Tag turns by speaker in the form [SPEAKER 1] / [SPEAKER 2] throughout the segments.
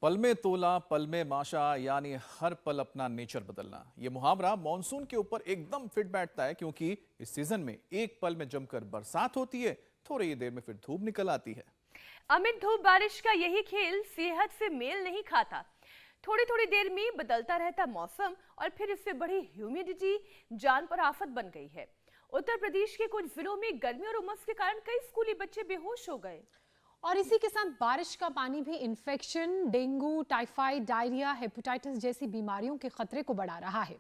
[SPEAKER 1] पल में तोला पल में माशा, यानी हर पल अपना नेचर बदलना। ये मुहावरा मॉनसून के ऊपर एकदम फिट बैठता है, क्योंकि इस सीजन में एक पल में जमकर बरसात होती है, थोड़ी ही देर में फिर धूप निकल आती है।
[SPEAKER 2] अमित धूप बारिश का यही खेल सेहत से मेल नहीं खाता। थोड़ी थोड़ी देर में बदलता रहता मौसम और फिर इससे बड़ी ह्यूमिडिटी जान पर आफत बन गई है। उत्तर प्रदेश के कुछ जिलों में गर्मी और उमस के कारण कई स्कूली बच्चे बेहोश हो गए।
[SPEAKER 3] और इसी के साथ बारिश का पानी भी infection, dengue, typhoid, diarrhoea, hepatitis जैसी बीमारियों के खतरे को बढ़ा रहा है।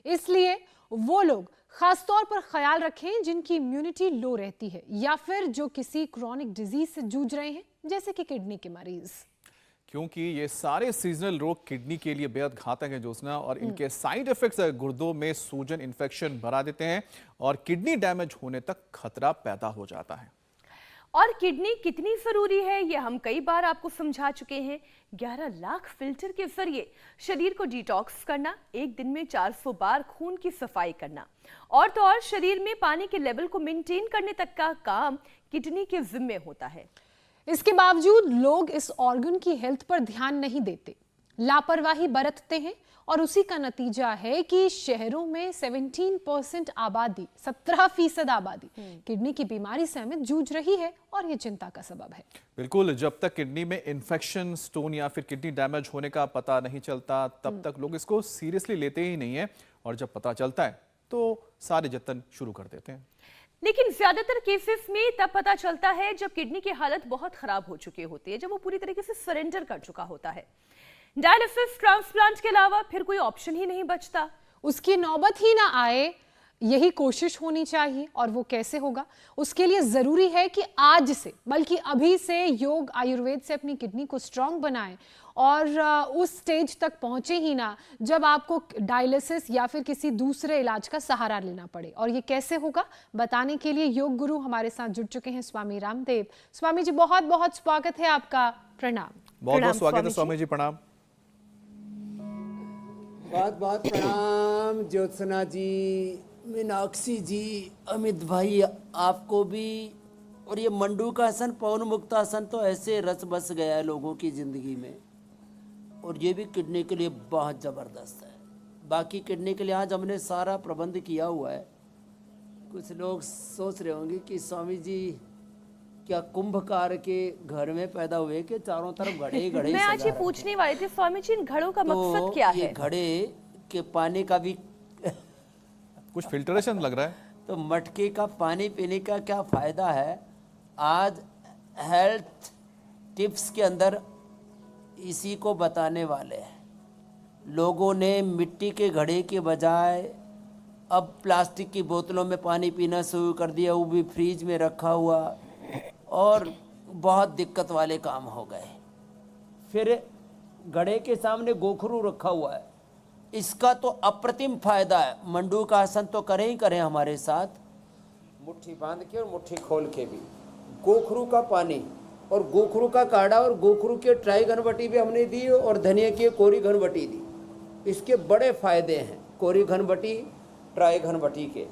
[SPEAKER 3] इसलिए वो लोग खासतौर पर ख्याल रखें जिनकी इम्यूनिटी लो रहती है या फिर जो किसी क्रॉनिक डिजीज से जूझ रहे हैं, जैसे कि किडनी के मरीज।
[SPEAKER 1] क्योंकि ये सारे सीजनल रोग किडनी के लिए बेहद घातक है ज्योत्सना, और इनके साइड इफेक्ट्स गुर्दों में सूजन, इन्फेक्शन बढ़ा देते हैं और किडनी डैमेज होने तक खतरा पैदा हो जाता है।
[SPEAKER 2] और किडनी कितनी जरूरी है ये हम कई बार आपको समझा चुके हैं। 11 लाख फिल्टर के जरिए शरीर को डिटॉक्स करना, एक दिन में 400 बार खून की सफाई करना और तो और शरीर में पानी के लेवल को मेंटेन करने तक का काम किडनी के जिम्मे होता है।
[SPEAKER 3] इसके बावजूद लोग इस ऑर्गन की हेल्थ पर ध्यान नहीं देते, लापरवाही बरतते हैं और उसी का नतीजा है कि शहरों में 17% आबादी, 17% आबादी किडनी की बीमारी से हमें जूझ रही है और ये चिंता का सबब है।
[SPEAKER 1] बिल्कुल, जब तक किडनी में इन्फेक्शन, स्टोन या फिर किडनी डैमेज होने का पता नहीं चलता, तब तक लोग इसको सीरियसली लेते ही नहीं है, और जब पता चलता है तो सारे जतन शुरू कर देते हैं।
[SPEAKER 2] लेकिन ज्यादातर केसेस में तब पता चलता है जब किडनी की हालत बहुत खराब हो चुकी होती है, जब वो पूरी तरीके से सरेंडर कर चुका होता है। डायलिसिस, ट्रांसप्लांट के अलावा फिर कोई ऑप्शन ही नहीं बचता।
[SPEAKER 3] उसकी नौबत ही ना आए, यही कोशिश होनी चाहिए। और वो कैसे होगा? उसके लिए जरूरी है कि आज से, बल्कि अभी से योग, आयुर्वेद से अपनी किडनी को स्ट्रांग बनाएं और उस स्टेज तक पहुंचे ही ना जब आपको डायलिसिस या फिर किसी दूसरे इलाज का सहारा लेना पड़े। और ये कैसे होगा, बताने के लिए योग गुरु हमारे साथ जुड़ चुके हैं, स्वामी रामदेव। स्वामी जी, बहुत बहुत स्वागत है आपका। प्रणाम।
[SPEAKER 1] बहुत बहुत स्वागत है स्वामी जी, प्रणाम।
[SPEAKER 4] बहुत बहुत प्रणाम ज्योत्सना जी, मीनाक्षी जी, अमित भाई, आपको भी। और ये मंडू का आसन, पवन मुक्तासन तो ऐसे रस बस गया है लोगों की ज़िंदगी में, और ये भी किडनी के लिए बहुत ज़बरदस्त है। बाकी किडनी के लिए आज हमने सारा प्रबंध किया हुआ है। कुछ लोग सोच रहे होंगे कि स्वामी जी क्या कुंभकार के घर में पैदा हुए कि चारों तरफ घड़े ही घड़े।
[SPEAKER 2] मैं आज ये पूछने वाली थी स्वामी जी, इन घड़ों का मकसद क्या है?
[SPEAKER 4] ये घड़े के पानी का भी
[SPEAKER 1] कुछ फिल्ट्रेशन लग रहा है।
[SPEAKER 4] तो मटके का पानी पीने का क्या फायदा है, आज हेल्थ टिप्स के अंदर इसी को बताने वाले हैं। लोगों ने मिट्टी के घड़े के बजाय अब प्लास्टिक की बोतलों में पानी पीना शुरू कर दिया, वो भी फ्रीज में रखा हुआ, और बहुत दिक्कत वाले काम हो गए। फिर घड़े के सामने गोखरू रखा हुआ है, इसका तो अप्रतिम फायदा है। मंडू का आसन तो करें ही करें हमारे साथ, मुट्ठी बांध के और मुट्ठी खोल के भी। गोखरू का पानी और गोखरू का काढ़ा और गोखरू के ट्राई घनवटी भी हमने दी, और धनिया की कोरी घनवटी दी। इसके बड़े फायदे हैं, कोरी घनवटी, ट्राई घनवटी के।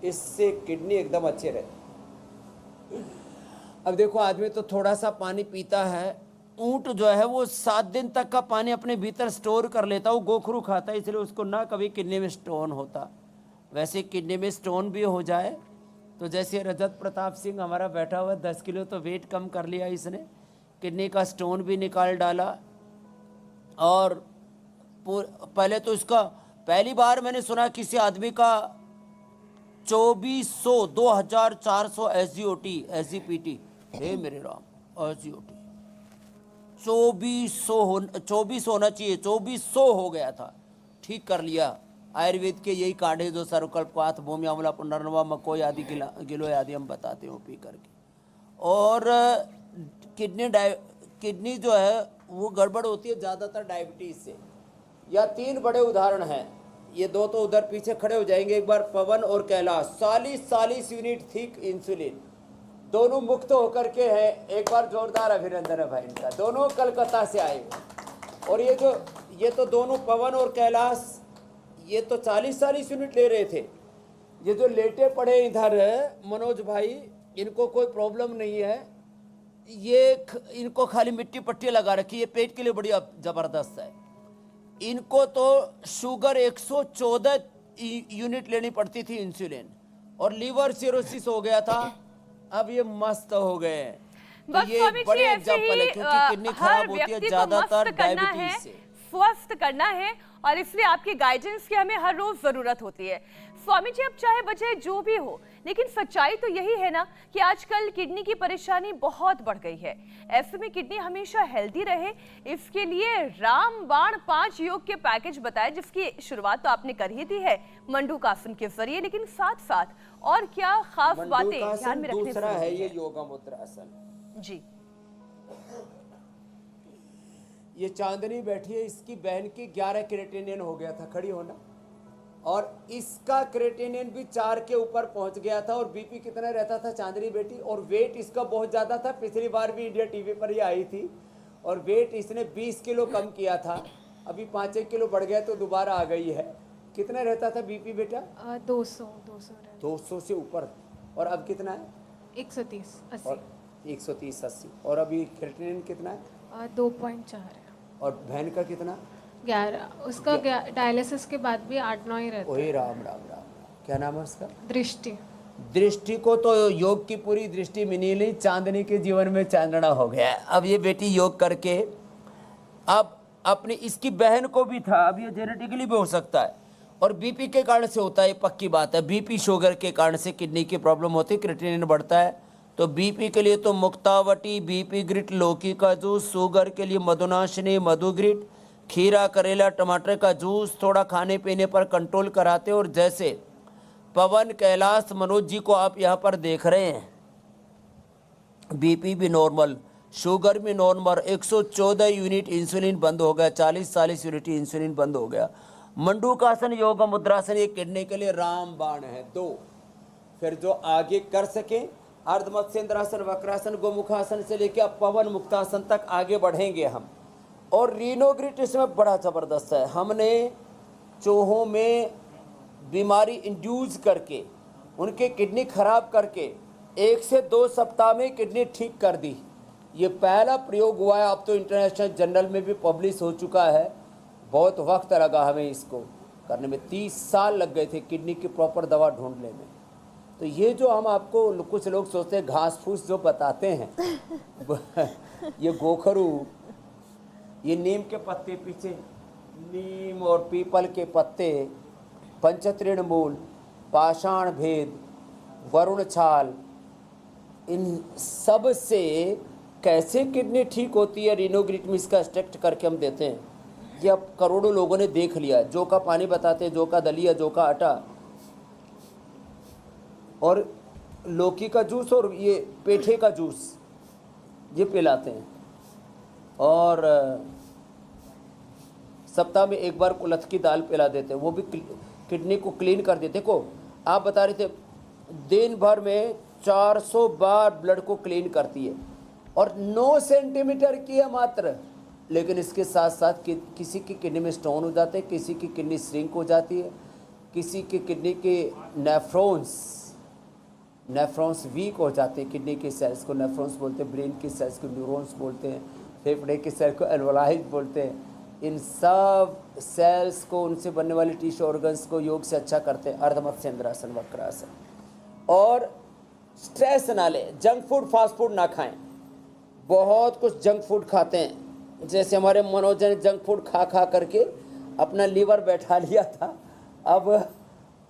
[SPEAKER 4] इससे किडनी एकदम अच्छे रहते। अब देखो, आदमी तो थोड़ा सा पानी पीता है, ऊंट जो है वो 7 दिन तक का पानी अपने भीतर स्टोर कर लेता, वो गोखरू खाता है, इसलिए उसको ना कभी किडनी में स्टोन होता। वैसे किडनी में स्टोन भी हो जाए तो जैसे रजत प्रताप सिंह हमारा बैठा हुआ, 10 किलो तो वेट कम कर लिया इसने, किडनी का स्टोन भी निकाल डाला। और पहले तो इसका, पहली बार मैंने सुना किसी आदमी का 2400 SGPT, हे मेरे राम, SGPT 2400 होना चाहिए, 2400 हो गया था। ठीक कर लिया। आयुर्वेद के यही काढ़े जो सर्वकल्प, पाथ, भूमि, आंवला, पुनर्नवा, मकोई आदि, गिलोय आदि हम बताते हो पी करके। और किडनी जो है वो गड़बड़ होती है ज़्यादातर डायबिटीज़ से। या 3 बड़े उदाहरण हैं, ये 2 तो उधर पीछे खड़े हो जाएंगे। एक बार पवन और कैलाश, 40 यूनिट थिक इंसुलिन, दोनों मुक्त होकर के हैं। एक बार जोरदार अभिनंदन है भाई इनका, दोनों कलकत्ता से आए। और ये तो दोनों पवन और कैलाश, ये तो 40 यूनिट ले रहे थे। ये जो लेटे पड़े इधर मनोज भाई, इनको कोई प्रॉब्लम नहीं है, इनको खाली मिट्टी पट्टी लगा रखी है, पेट के लिए बड़ी जबरदस्त है। इनको तो शुगर 114 यूनिट लेनी पड़ती थी इंसुलिन, और लीवर सिरोसिस हो गया था। अब ये मस्त हो गए हैं। तो
[SPEAKER 2] बस
[SPEAKER 4] ये
[SPEAKER 2] स्वामी जी,
[SPEAKER 4] बड़े
[SPEAKER 2] ऐसे
[SPEAKER 4] एग्जाम्पल है,
[SPEAKER 2] ही,
[SPEAKER 4] क्योंकि किडनी
[SPEAKER 2] हर
[SPEAKER 4] खराब होती है
[SPEAKER 2] व्यक्ति को
[SPEAKER 4] ज्यादातर
[SPEAKER 2] मस्त करना है,
[SPEAKER 4] डायबिटीज से।
[SPEAKER 2] स्वस्थ करना है, और इसलिए आपकी गाइडेंस की हमें हर रोज जरूरत होती है। स्वामी जी, अब चाहे वजह जो भी हो, लेकिन सच्चाई तो यही है ना कि आजकल किडनी की परेशानी बहुत बढ़ गई है। ऐसे में किडनी हमेशा हेल्दी रहे, इसके लिए रामबाण 5 योग के पैकेज बताए, जिसकी शुरुआत तो आपने कर ही दी है मंडूकासन के जरिए, लेकिन साथ साथ और क्या खास बातें ध्यान में रखने
[SPEAKER 4] दूसरा है
[SPEAKER 2] जरूरी
[SPEAKER 4] ये योगा मुद्रासन
[SPEAKER 2] जी।
[SPEAKER 4] ये चांदनी बैठी है, इसकी बहन की 11 क्रेटिनिन हो गया था, खड़ी होना, और इसका क्रेटिनिन भी 4 के ऊपर पहुंच गया था। और बीपी कितना रहता था चांदनी बेटी, और वेट इसका बहुत ज़्यादा था। पिछली बार भी इंडिया टीवी पर ही आई थी, और वेट इसने 20 किलो कम किया था, अभी 5-1 किलो बढ़ गया तो दोबारा आ गई है। कितना रहता था बीपी बेटा?
[SPEAKER 3] 200
[SPEAKER 4] से ऊपर, और अब कितना है?
[SPEAKER 3] 130
[SPEAKER 4] और 130-80, और अभी क्रेटिनिन कितना है?
[SPEAKER 3] 2.4 है।
[SPEAKER 4] और बहन का कितना?
[SPEAKER 3] 11। उसका डायलिसिस के बाद भी 8-9 ही रहता
[SPEAKER 4] ओए राम राम राम, क्या नाम है उसका?
[SPEAKER 3] दृष्टि।
[SPEAKER 4] दृष्टि को तो योग की पूरी दृष्टि मिली नहीं, चांदनी के जीवन में चांदना हो गया है। अब ये बेटी योग करके अब अपनी, इसकी बहन को भी था, अब ये जेनेटिकली भी हो सकता है, और बीपी के कारण से होता है, पक्की बात है। बीपी शुगर के कारण से किडनी की प्रॉब्लम होती है, क्रिएटिनिन बढ़ता है। तो बीपी के लिए तो मुक्तावटी, बीपी ग्रिट, लौकी का जूस, शुगर के लिए मधुनाशिनी, मधुग्रिट, खीरा, करेला, टमाटर का जूस, थोड़ा खाने पीने पर कंट्रोल कराते। और जैसे पवन, कैलाश, मनोज जी को आप यहाँ पर देख रहे हैं, बीपी भी नॉर्मल, शुगर भी नॉर्मल, 114 यूनिट इंसुलिन बंद हो गया, 40 यूनिट इंसुलिन बंद हो गया। मंडूकासन, योग मुद्रासन, ये किडनी के लिए रामबाण है 2। फिर जो आगे कर सके, अर्धमत्स्येंद्रासन, वक्रासन, गोमुखासन से लेकर अब पवन मुक्तासन तक आगे बढ़ेंगे हम। और रीनोग्रिट इसमें बड़ा ज़बरदस्त है। हमने चूहों में बीमारी इंड्यूस करके, उनके किडनी खराब करके 1 से 2 सप्ताह में किडनी ठीक कर दी। ये पहला प्रयोग हुआ है, अब तो इंटरनेशनल जर्नल में भी पब्लिश हो चुका है। बहुत वक्त लगा हमें इसको करने में, 30 साल लग गए थे किडनी की प्रॉपर दवा ढूंढने में। तो ये जो हम आपको, कुछ लोग सोचते हैं घास फूस जो बताते हैं ये गोखरू, ये नीम के पत्ते, पीछे नीम और पीपल के पत्ते, पंचतृणमूल, पाषाण भेद, वरुण छाल, इन सब से कैसे किडनी ठीक होती है, रीनोग्रिट में इसका एक्सट्रैक्ट करके हम देते हैं। ये अब करोड़ों लोगों ने देख लिया। जौ का पानी बताते हैं, जौ का दलिया, जौ का आटा, और लौकी का जूस, और ये पेठे का जूस ये पिलाते हैं। और सप्ताह में 1 बार कुल्थ की दाल पिला देते हैं, वो भी किडनी को क्लीन कर देते। देखो आप बता रहे थे दिन भर में 400 बार ब्लड को क्लीन करती है, और 9 सेंटीमीटर की है मात्र। लेकिन इसके साथ साथ किसी की किडनी में स्टोन हो जाते हैं, किसी की किडनी श्रिंक हो जाती है, किसी की किडनी के नेफ्रॉन्स वीक हो जाते हैं। किडनी के सेल्स को नेफ्रॉन्स बोलते हैं, ब्रेन के सेल्स को न्यूरॉन्स बोलते हैं, फेफड़े के सेल को एल्वोलाइज बोलते हैं। इन सब सेल्स को, उनसे बनने वाले टिश्यू ऑर्गन्स को योग से अच्छा करते हैं अर्धमत्स्येंद्रासन, वक्रासन। और स्ट्रेस ना लें, जंक फूड, फास्ट फूड ना खाएं। बहुत कुछ जंक फूड खाते हैं, जैसे हमारे मनोज ने जंक फूड खा खा करके अपना लीवर बैठा लिया था।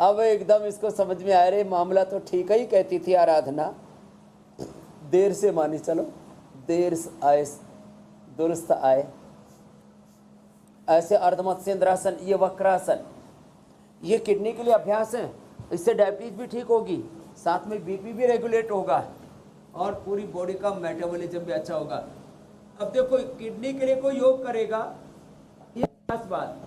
[SPEAKER 4] अब एकदम इसको समझ में आ रहे, मामला तो ठीक ही कहती थी आराधना, देर से मानी चलो, देर आए दुरुस्त आए। ऐसे अर्धमत्स्येंद्रासन, ये वक्रासन, ये किडनी के लिए अभ्यास है। इससे डायबिटीज भी ठीक होगी, साथ में बीपी भी रेगुलेट होगा, और पूरी बॉडी का मेटाबॉलिज्म भी अच्छा होगा। अब देखो किडनी के लिए कोई योग करेगा, ये खास बात,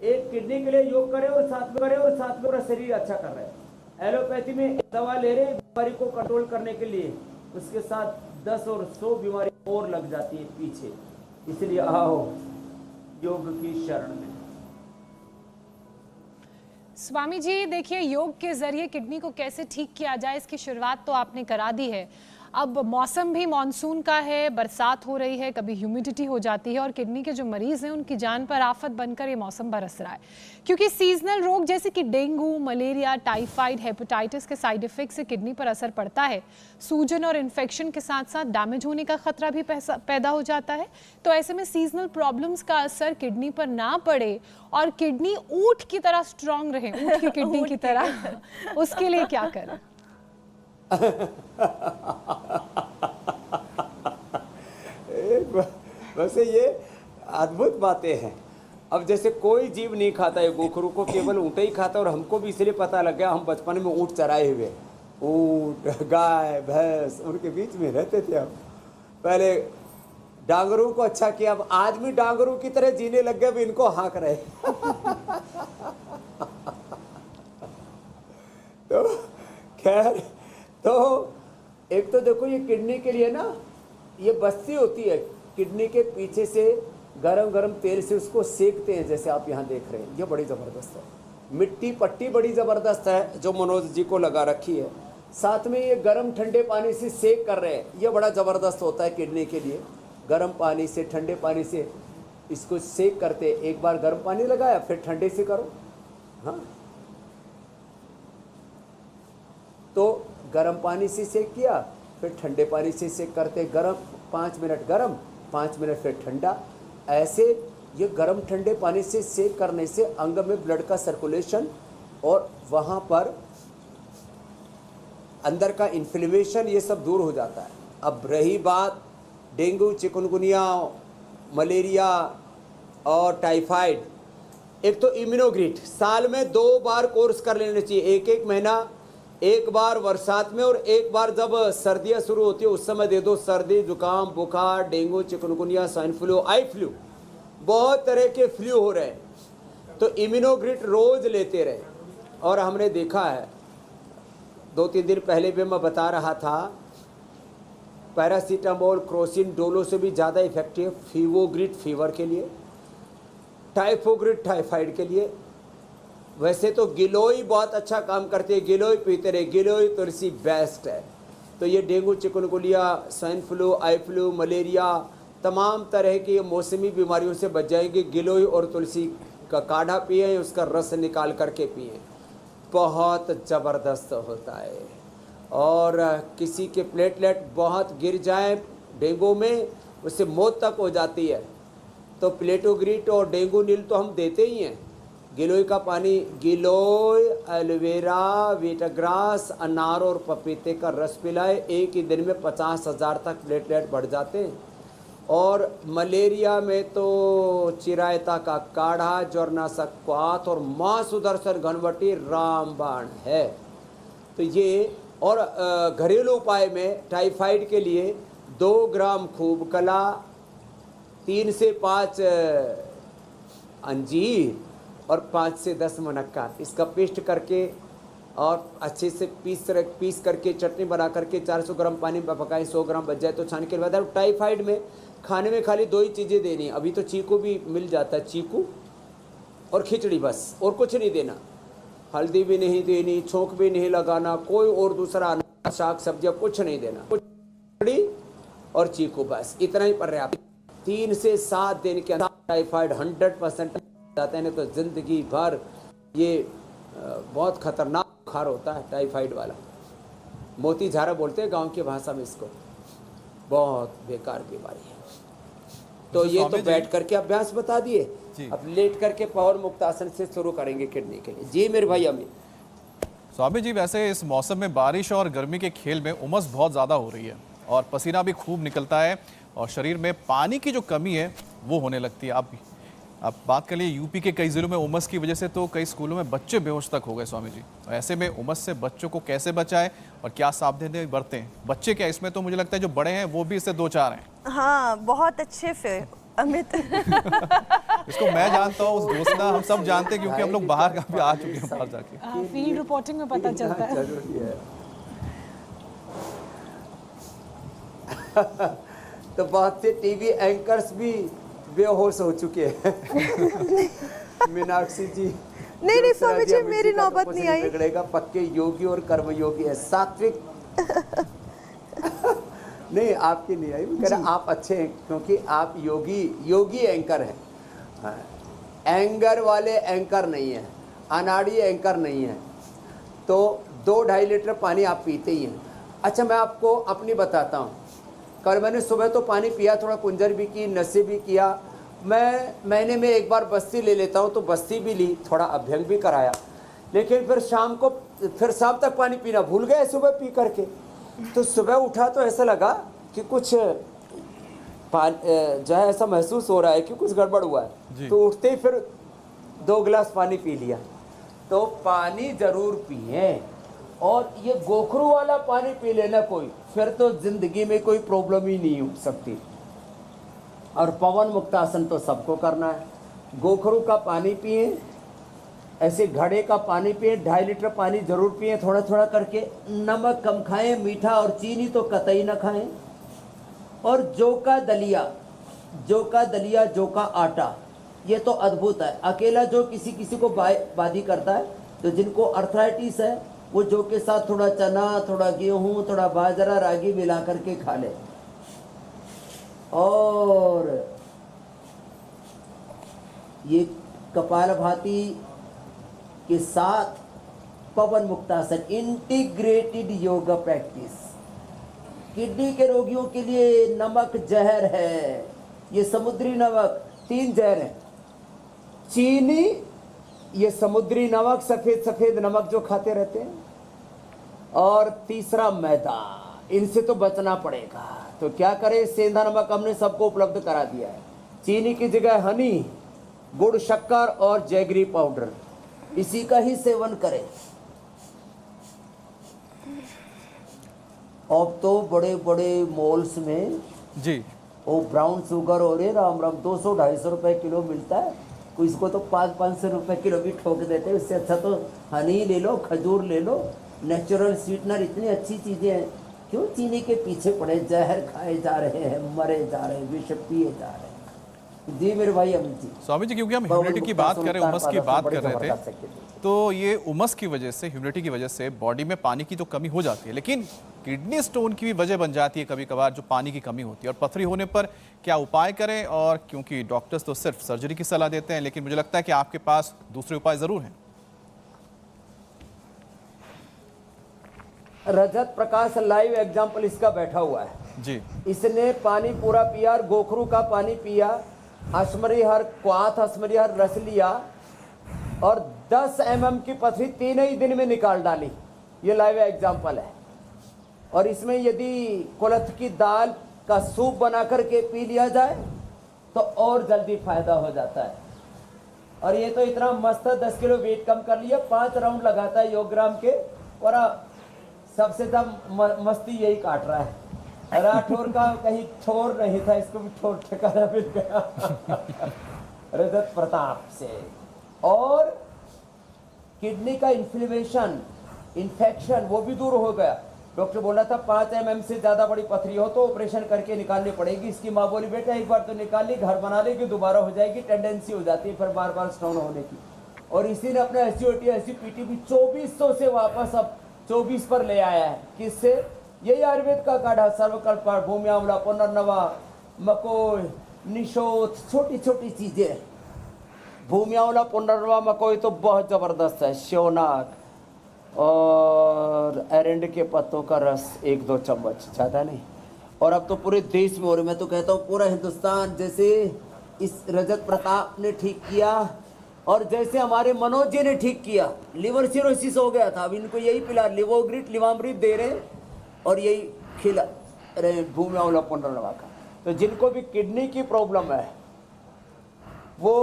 [SPEAKER 4] एक किडनी के लिए योग करे और साथ में पूरा शरीर अच्छा कर रहे हैं। एलोपैथी में दवा ले रहे हैं बीमारी को कंट्रोल करने के लिए, उसके साथ 10 और 100 बीमारी और लग जाती है पीछे। इसलिए आओ योग की शरण में।
[SPEAKER 3] स्वामी जी देखिए, योग के जरिए किडनी को कैसे ठीक किया जाए इसकी शुरुआत तो आपने करा दी है। अब मौसम भी मॉनसून का है, बरसात हो रही है, कभी ह्यूमिडिटी हो जाती है और किडनी के जो मरीज हैं उनकी जान पर आफत बनकर ये मौसम बरस रहा है, क्योंकि सीजनल रोग जैसे कि डेंगू, मलेरिया, टाइफाइड, हेपेटाइटिस के साइड इफेक्ट से किडनी पर असर पड़ता है। सूजन और इन्फेक्शन के साथ साथ डैमेज होने का खतरा भी पैदा हो जाता है। तो ऐसे में सीजनल प्रॉब्लम्स का असर किडनी पर ना पड़े और किडनी ऊंट की तरह स्ट्रांग रहे, ऊंट की किडनी की तरह, उसके लिए क्या करें?
[SPEAKER 4] वैसे ये अद्भुत बातें हैं। अब जैसे कोई जीव नहीं खाता है गोखरू को, केवल ऊँट ही खाता, और हमको भी इसलिए पता लग गया, हम बचपन में ऊँट चराए हुए, ऊँट, गाय, भैंस, उनके बीच में रहते थे हम। पहले डांगरू को अच्छा किया, अब आदमी डांगरू की तरह जीने लग गए, अब इनको हाँक रहे। तो खैर, तो एक तो देखो ये किडनी के लिए ना, ये बस्ती होती है किडनी के पीछे से, गरम गरम तेल से उसको सेकते हैं, जैसे आप यहाँ देख रहे हैं। ये बड़ी ज़बरदस्त है, मिट्टी पट्टी बड़ी ज़बरदस्त है जो मनोज जी को लगा रखी है। साथ में ये गरम ठंडे पानी से सेक कर रहे हैं, ये बड़ा ज़बरदस्त होता है किडनी के लिए। गर्म पानी से, ठंडे पानी से इसको सेक करते, एक बार गर्म पानी लगाया फिर ठंडे से करो। हाँ, तो गर्म पानी से सेक किया, फिर ठंडे पानी से सेक करते, गरम 5 मिनट गरम, 5 मिनट फिर ठंडा। ऐसे ये गरम ठंडे पानी से सेक करने से अंग में ब्लड का सर्कुलेशन और वहाँ पर अंदर का इन्फ्लेमेशन, ये सब दूर हो जाता है। अब रही बात डेंगू, चिकनगुनिया, मलेरिया और टाइफाइड, एक तो इम्यूनोग्रिड साल में 2 बार कोर्स कर लेना चाहिए, एक महीना, एक बार बरसात में और एक बार जब सर्दियाँ शुरू होती है उस समय दे दो। सर्दी, जुकाम, बुखार, dengue, chikungunya, swine flu, eye flu, बहुत तरह के फ्लू हो रहे हैं, तो इम्यूनोग्रिड रोज लेते रहे। और हमने देखा है, 2-3 दिन पहले भी मैं बता रहा था, पैरासीटामोल, क्रोसिन, डोलो से भी ज़्यादा इफेक्टिव फीवोग्रिड फीवर के लिए, टाइफोग्रिड टाइफाइड के लिए। वैसे तो गिलोय बहुत अच्छा काम करती है, गिलोय पीते रहे, गिलोय तुलसी बेस्ट है। तो ये dengue, chikungunya, swine flu, eye flu, malaria, तमाम तरह की मौसमी बीमारियों से बच जाएंगे। गिलोय और तुलसी का काढ़ा पिए, उसका रस निकाल करके पिए, बहुत ज़बरदस्त होता है। और किसी के प्लेटलेट बहुत गिर जाए डेंगू में, उससे मौत तक हो जाती है, तो प्लेटोग्रिड और डेंगू नील तो हम देते ही हैं। गिलोय का पानी, गिलोय, एलोवेरा, वीटाग्रास, अनार और पपीते का रस पिलाए, एक ही दिन में 50,000 तक प्लेटलेट बढ़ जाते हैं। और मलेरिया में तो चिरायता का काढ़ा, ज्वरनाशक क्वाथ और माँ सुदर्शन घनवटी रामबाण है। तो ये, और घरेलू उपाय में टाइफाइड के लिए 2 ग्राम खूब कला, 3 से 5 अंजीर और 5 से 10 मुनक्का, इसका पेस्ट करके और अच्छे से पीस करके चटनी बना करके 400 ग्राम पानी में पकाएं, 100 ग्राम बच जाए तो छान के बाद। टाइफाइड में खाने में खाली 2 ही चीज़ें देनी, अभी तो चीकू भी मिल जाता है, चीकू और खिचड़ी, बस और कुछ नहीं देना। हल्दी भी नहीं देनी, छोंक भी नहीं लगाना, कोई और दूसरा शाक सब्जियाँ कुछ नहीं देना, खिचड़ी और चीकू, बस इतना ही पर्याप्त। 3 से 7 दिन के अंदर टाइफाइड 100% जाते हैं, तो जिंदगी भर ये बहुत खतरनाक बुखार होता है टाइफाइड वाला, मोती झारा बोलते हैं गांव की भाषा में इसको, बहुत बेकार बीमारी है। तो ये तो बैठ करके अभ्यास बता दिए, अब लेट करके पवन मुक्तासन से शुरू करेंगे किडनी के लिए। जी मेरे भाई अमित।
[SPEAKER 1] स्वामी जी, वैसे इस मौसम में बारिश और गर्मी के खेल में उमस बहुत ज़्यादा हो रही है और पसीना भी खूब निकलता है और शरीर में पानी की जो कमी है वो होने लगती है। आप बात कर लिए यूपी के कई जिलों में उमस की वजह से तो कई स्कूलों में बच्चे बेहोश तक हो गए स्वामी जी। तो ऐसे में उमस से बच्चों को कैसे बचाएं और क्या सावधानी बरतें? बच्चे क्या, इसमें तो मुझे लगता है जो बड़े हैं वो भी इससे 2-4 हैं।
[SPEAKER 5] हाँ, बहुत अच्छे फिर अमित।
[SPEAKER 1] इसको मैं जानता हूँ, उस दोस्ता हम सब जानते हैं क्योंकि हम लोग बाहर का भी आ चुके हैं, बाहर जाके
[SPEAKER 3] फील्ड रिपोर्टिंग में पता चलता है।
[SPEAKER 4] तो बहुत से टीवी एंकर्स भी बेहोश हो चुके हैं। मीनाक्षी जी,
[SPEAKER 5] नहीं स्वामी जी, मेरी नौबत नहीं आई।
[SPEAKER 4] बिगड़ेगा, पक्के योगी और कर्मयोगी है, सात्विक नहीं आपकी नहीं आई, कह रहा आप अच्छे हैं क्योंकि आप योगी एंकर हैं। हाँ, एंगर वाले एंकर नहीं हैं, अनाड़ी एंकर नहीं हैं। तो 2-2.5 लीटर पानी आप पीते ही हैं। अच्छा मैं आपको अपनी बताता हूँ, कल मैंने सुबह तो पानी पिया, थोड़ा कुंजर भी की, नशे भी किया। मैं महीने में एक बार बस्ती ले लेता हूँ, तो बस्ती भी ली, थोड़ा अभ्यंग भी कराया, लेकिन फिर शाम तक पानी पीना भूल गए सुबह पी करके। तो सुबह उठा तो ऐसा लगा कि कुछ जो है ऐसा महसूस हो रहा है कि कुछ गड़बड़ हुआ है। तो उठते ही फिर 2 गिलास पानी पी लिया। तो पानी जरूर पिए, और ये गोखरू वाला पानी पी लेना कोई, फिर तो जिंदगी में कोई प्रॉब्लम ही नहीं हो सकती। और पवन मुक्तासन तो सबको करना है। गोखरू का पानी पिए, ऐसे घड़े का पानी पिए, 2.5 लीटर पानी जरूर पिए, थोड़ा थोड़ा करके। नमक कम खाएं, मीठा और चीनी तो कतई ना खाएं। और जौ का दलिया, जौ का आटा, ये तो अद्भुत है। अकेला जो किसी किसी को बादी करता है, तो जिनको अर्थराइटिस है वो जौ के साथ थोड़ा चना, थोड़ा गेहूं, थोड़ा बाजरा, रागी मिला करके खा ले। और ये कपालभाति के साथ pawanmuktasana, integrated yoga practice. Kidney के रोगियों के लिए नमक जहर है, ये समुद्री नमक, 3 जहर है। चीनी, ये समुद्री नमक, सफेद नमक जो खाते रहते हैं, और तीसरा मैदा, इनसे तो बचना पड़ेगा। तो क्या करें, सेंधा नमक हमने सबको उपलब्ध करा दिया है। चीनी की जगह हनी, गुड़, शक्कर और जैगरी पाउडर, इसी का ही सेवन करें। अब तो बड़े बड़े मॉल्स में
[SPEAKER 1] जी
[SPEAKER 4] वो ब्राउन शुगर और ये राम 200-250 रुपए किलो मिलता है। कोई इसको तो 500-500 रुपए किलो भी ठोक देते हैं। इससे अच्छा तो हनी ले लो, खजूर ले लो, नेचुरल स्वीटनर, इतनी अच्छी चीज़ें हैं। क्यों चीनी के पीछे पड़े, जहर खाए जा रहे हैं, मरे जा रहे हैं, विष पिए जा रहे हैं। जी मेरे भाई अमित जी।
[SPEAKER 1] स्वामी जी, क्योंकि हम ह्यूमिडिटी की बात कर रहे हैं, उमस की बात कर रहे थे, तो ये उमस की वजह से, ह्यूमिडिटी की वजह से बॉडी में पानी की तो कमी हो जाती है, लेकिन किडनी स्टोन की भी वजह बन जाती है कभी कभार, जो पानी की कमी होती है। और पथरी होने पर क्या उपाय करें? और क्योंकि डॉक्टर्स तो सिर्फ सर्जरी की सलाह देते हैं, लेकिन मुझे लगता है कि आपके पास दूसरे उपाय जरूर हैं।
[SPEAKER 4] रजत प्रकाश लाइव एग्जाम्पल इसका बैठा हुआ है
[SPEAKER 1] जी।
[SPEAKER 4] इसने पानी पूरा पिया, गोखरू का पानी पिया, अश्मरी हर क्वाथ, अश्मरी हर रस लिया, और 10 mm की पथरी 3 ही दिन में निकाल डाली। ये लाइव एग्जाम्पल है। और इसमें यदि कुल्थ की दाल का सूप बना करके पी लिया जाए तो और जल्दी फायदा हो जाता है। और ये तो इतना मस्त है, 10 किलो वेट कम कर लिया, 5 राउंड लगाता है योगग्राम के, और सबसे ज्यादा मस्ती यही काट रहा है। राठौर का कहीं ठोर नहीं था, इसको भी ठोर ठिकाना मिल गया रजत प्रताप से। और किडनी का इन्फ्लेमेशन, इन्फेक्शन, वो भी दूर हो गया। डॉक्टर बोला था 5 mm से ज्यादा बड़ी पथरी हो तो ऑपरेशन करके निकालनी पड़ेगी। इसकी माँ बोली बेटा एक बार तो निकाल ली, घर बना लेगी, दोबारा हो जाएगी, टेंडेंसी हो जाती है फिर बार बार स्टोन होने की। और इसी ने अपना SGOT SGPT भी 2400 से वापस अब 24 पर ले आया है। किससे? यही आयुर्वेद का काढ़ा, सर्वकल्प, भूमि आंवला, पुनर्नवा, मकोई, निशोथ, छोटी छोटी चीजें। भूमि आंवला, पुनर्नवा, मकोई तो बहुत जबरदस्त है। श्योनाक और एरेंड के पत्तों का रस 1-2 चम्मच, ज़्यादा नहीं। और अब तो पूरे देश में हो रही, मैं तो कहता हूँ पूरा हिंदुस्तान, जैसे इस रजत प्रताप ने ठीक किया और जैसे हमारे मनोज जी ने ठीक किया। लिवर सिरोसिस हो गया था, अब इनको यही पिला, लिवोग्रिट, लिवामृत दे रहे और यही खिला रहे भूमि आंवला पुनर्नवा का। तो जिनको भी किडनी की प्रॉब्लम है वो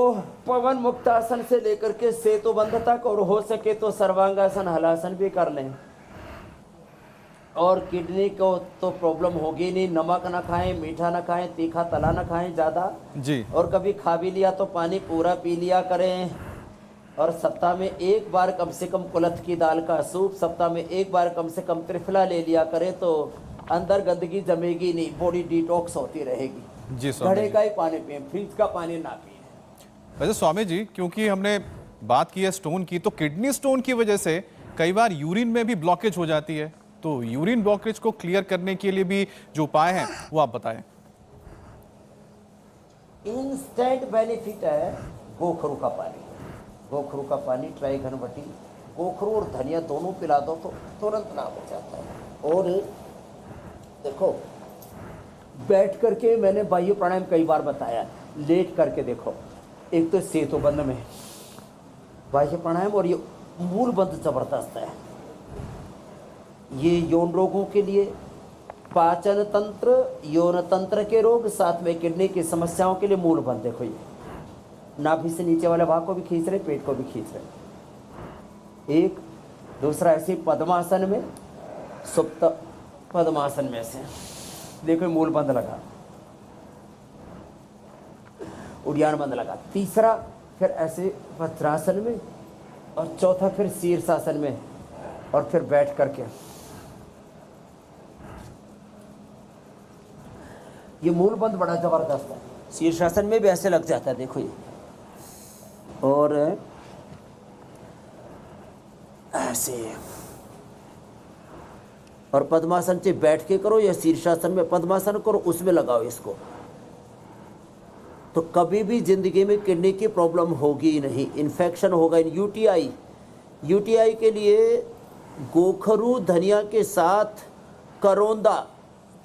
[SPEAKER 4] पवन मुक्तासन से लेकर के सेतुबंध तक, और हो सके तो सर्वांगासन, हलासन भी कर लें। और किडनी को तो प्रॉब्लम होगी नहीं। नमक ना खाएं, मीठा ना खाएं, तीखा तला ना खाएं ज़्यादा
[SPEAKER 1] जी।
[SPEAKER 4] और कभी खा भी लिया तो पानी पूरा पी लिया करें। और सप्ताह में 1 बार कम से कम कुल्थ की दाल का सूप, सप्ताह में 1 बार कम से कम त्रिफला ले लिया करें, तो अंदर गंदगी जमेगी नहीं, बॉडी डिटॉक्स होती रहेगी।
[SPEAKER 1] जी स्वामी
[SPEAKER 4] घड़े
[SPEAKER 1] जी।
[SPEAKER 4] का ही पानी पिए, फ्रिज का पानी ना पिए।
[SPEAKER 1] वैसे स्वामी जी, क्योंकि हमने बात की है स्टोन की, तो किडनी स्टोन की वजह से कई बार यूरिन में भी ब्लॉकेज हो जाती है, तो यूरिन ब्लॉकेज को क्लियर करने के लिए भी जो उपाय हैं वो आप बताएं।
[SPEAKER 4] इंस्टेंट बेनिफिट है गोखरू का पानी। गोखरू का पानी ट्राइघनवटी, गोखरू और धनिया दोनों पिला दो तो तुरंत नाम हो जाता है। और देखो बैठ करके मैंने बाह्य प्राणायाम कई बार बताया, लेट करके देखो। एक तो सेतु बंद में बाह्य प्राणायाम और ये मूल बंद जबरदस्त है। ये यौन रोगों के लिए, पाचन तंत्र, यौन तंत्र के रोग, साथ में किडनी की समस्याओं के लिए मूल बंद। देखो ये नाभि से नीचे वाले भाग को भी खींच रहे, पेट को भी खींच रहे। एक दूसरा ऐसे पद्मासन में, सुप्त पद्मासन में से देखो मूल बंद लगा, उड़ियान बंद लगा। तीसरा फिर ऐसे वज्रासन में, और चौथा फिर शीर्षासन में, और फिर बैठ करके ये मूल बंद बड़ा जबरदस्त है। शीर्षासन में भी ऐसे लग जाता है, देखो ये। और ऐसे, और पद्मासन से बैठ के करो या शीर्षासन में पद्मासन करो, उसमें लगाओ इसको, तो कभी भी जिंदगी में किडनी की प्रॉब्लम होगी ही नहीं। इन्फेक्शन होगा। यूटीआई के लिए गोखरू धनिया के साथ करौंदा,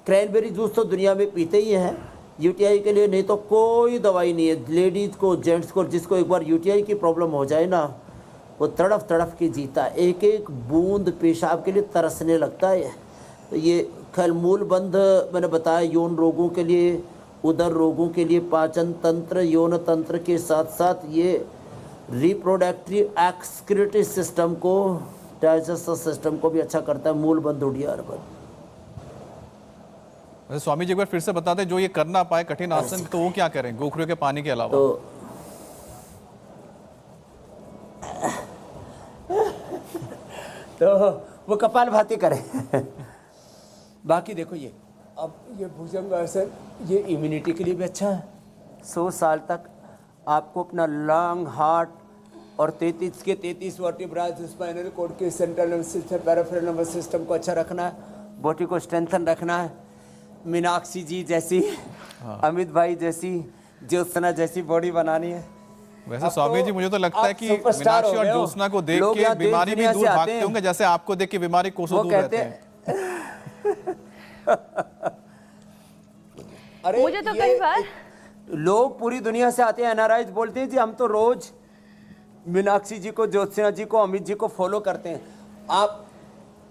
[SPEAKER 4] क्रैनबेरी जूस तो दुनिया में पीते ही हैं। यूटीआई के लिए नहीं तो कोई दवाई नहीं है। लेडीज़ को, जेंट्स को, जिसको एक बार यूटीआई की प्रॉब्लम हो जाए ना, वो तड़फ तड़फ के जीता है। एक एक बूंद पेशाब के लिए तरसने लगता है। तो ये खैर मूल बंद मैंने बताया यौन रोगों के लिए, उदर रोगों के लिए, पाचन तंत्र, यौन तंत्र के साथ साथ ये रिप्रोडक्टिव एक्सक्रीटरी सिस्टम को, डाइजेस्टिव सिस्टम को भी अच्छा करता है। मूल बंद उड़ियार बंद।
[SPEAKER 1] वैसे स्वामी जी एक बार फिर से बता दें, जो ये कर ना पाए कठिन आसन, तो वो क्या करें गोखरू के पानी के अलावा?
[SPEAKER 4] तो वो कपालभाति करें। बाकी देखो ये, अब ये भुजंग आसन, ये इम्यूनिटी के लिए भी अच्छा है। 100 साल तक आपको अपना लंग, हार्ट और 33 के 33 वर्टिब्रास, स्पाइनल कॉर्ड के, central nervous system, peripheral nervous system को अच्छा रखना है, बॉडी को स्ट्रेंथन रखना है। मीनाक्षी जी जैसी, अमित भाई जैसी, ज्योत्सना जैसी बॉडी बनानी है।
[SPEAKER 1] वैसे स्वामी जी मुझे तो लगता है कि मीनाक्षी और ज्योत्सना को देख के बीमारी भी दूर भागते होंगे, जैसे आपको देख के बीमारी कोसों दूर रहते हैं।
[SPEAKER 4] अरे
[SPEAKER 2] मुझे तो कई बार
[SPEAKER 4] लोग पूरी दुनिया से आते हैं, एनआरआईज बोलते हैं जी हम तो रोज मीनाक्षी जी को, ज्योत्सना जी को, अमित जी को फॉलो करते हैं। आप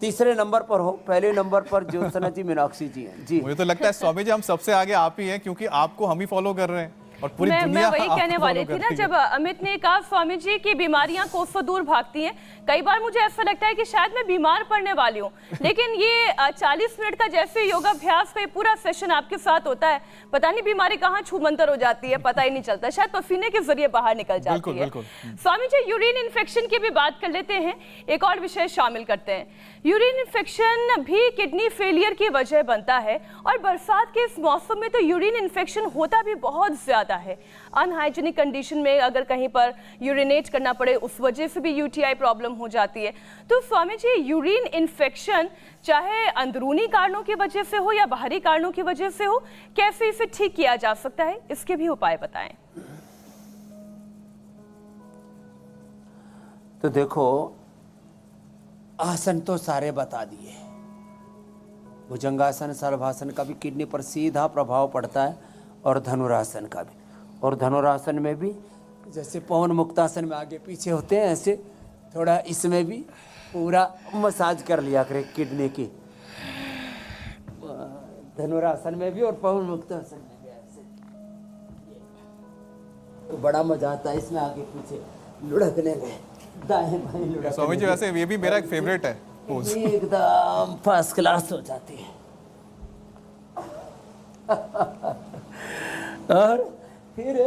[SPEAKER 4] तीसरे नंबर पर हो, पहले नंबर पर ज्योत्सना जी, मीनाक्षी जी हैं जी।
[SPEAKER 1] मुझे तो लगता है स्वामी जी हम सबसे आगे आप ही हैं, क्योंकि आपको हम ही फॉलो कर रहे हैं और पूरी
[SPEAKER 2] मैं
[SPEAKER 1] दुनिया
[SPEAKER 2] वही
[SPEAKER 1] आपको
[SPEAKER 2] कहने वाली
[SPEAKER 1] follow
[SPEAKER 2] थी
[SPEAKER 1] कर
[SPEAKER 2] ना,
[SPEAKER 1] रही है।
[SPEAKER 2] जब अमित ने कहा स्वामी जी की बीमारियां कोसों दूर भागती हैं, कई बार मुझे ऐसा लगता है कि शायद मैं बीमार पड़ने वाली हूँ, लेकिन ये 40 मिनट का जैसे योगाभ्यास का ये पूरा सेशन आपके साथ होता है, पता नहीं बीमारी कहाँ छूमंतर हो जाती है, पता ही नहीं चलता, शायद पसीने के जरिए बाहर निकल जाती है।
[SPEAKER 1] बिल्कुल।
[SPEAKER 2] स्वामी जी यूरिन इन्फेक्शन की भी बात कर लेते हैं, एक और विषय शामिल करते हैं। यूरिन इन्फेक्शन भी किडनी फेलियर की वजह बनता है, और बरसात के इस मौसम में तो यूरिन इन्फेक्शन होता भी बहुत ज्यादा है। अनहाइजीनिक कंडीशन में अगर कहीं पर यूरिनेट करना पड़े, उस वजह से भी यूटीआई प्रॉब्लम हो जाती है। तो स्वामी जी, यूरिन इन्फेक्शन चाहे अंदरूनी कारणों की वजह से हो या बाहरी कारणों की वजह से हो, कैसे इसे ठीक किया जा सकता है, इसके भी उपाय बताएं।
[SPEAKER 4] तो देखो, आसन तो सारे बता दिए। भुजंगासन, सर्वासन का भी किडनी पर सीधा प्रभाव पड़ता है, और धनुरासन का भी। और धनुरासन में भी जैसे पवन मुक्तासन में आगे पीछे होते हैं, ऐसे थोड़ा इसमें भी पूरा मसाज कर लिया करें किडनी की। धनुरासन में भी और पवन मुक्तासन में भी ऐसे, तो बड़ा मजा आता है इसमें आगे पीछे लुढ़कने में, दाएं बाएं लुढ़कने।
[SPEAKER 1] स्वामी जी वैसे ये भी मेरा एक फेवरेट है पोज।
[SPEAKER 4] एकदम फर्स्ट क्लास हो जाती है। और फिर